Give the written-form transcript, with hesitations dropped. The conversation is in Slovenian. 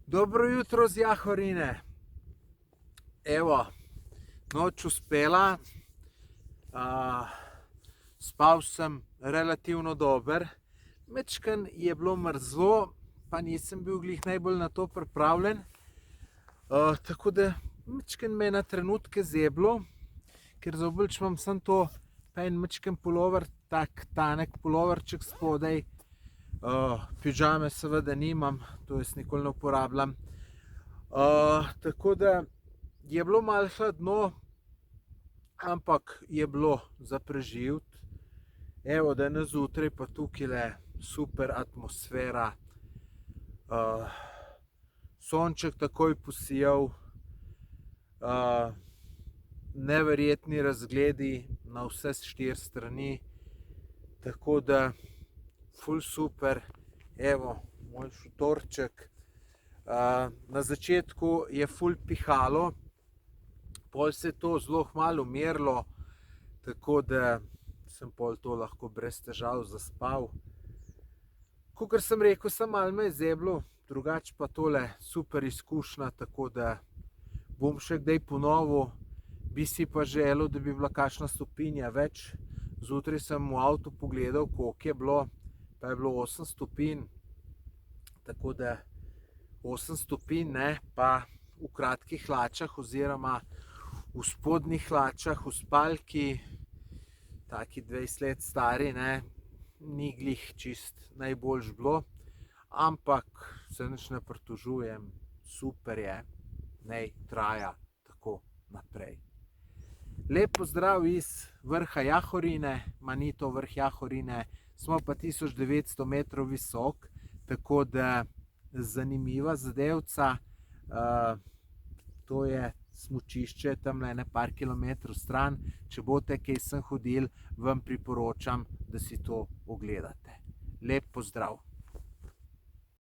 Dobro jutro z Jahorine. Evo, noč uspela. Spal sem relativno dober. Mečken je bilo mrzlo, pa nisem bil glih najbolj na to pripravljen. Tako da mečken me je na trenutke zeblo, ker za oblič imam samo to, pa en mečken pulover, tak tanek puloverček spodaj. Pižame seveda nimam, to jaz nikoli ne uporabljam. Tako da je bilo malo hladno, ampak je bilo za preživeti. Evo, danes zjutraj pa tukajle super atmosfera. Sonček takoj posijal. Neverjetni razgledi na vse 4 strani. Tako da ful super. Evo, moj šotorček. Na začetku je ful pihalo, pol se je to zelo kmalu umirilo, tako da sem pol to lahko brez težav zaspal. Kakor sem rekel, samo malo me je zeblo, drugače pa tole super izkušnja, tako da bom še kdaj ponovil. Bi si pa želel, da bi bila kakšna stopinja več. Zjutraj sem v avtu pogledal, koliko je bilo, pa je bilo 8 stopinj. Tako da 8 stopinj, ne, pa v kratkih hlačah oziroma v spodnjih hlačah, v spalki, taki 20 let stari, ne, ni glih čist najboljš bilo, ampak se nič ne pritožujem, super je, naj traja tako naprej. Lep pozdrav iz vrha Jahorine, ma ni to vrh Jahorine, smo pa 1900 metrov visok, tako da zanimiva zadevca. To je smučišče tamle ene par kilometrov stran. Če boste kaj sem hodili, vam priporočam, da si to ogledate. Lep pozdrav!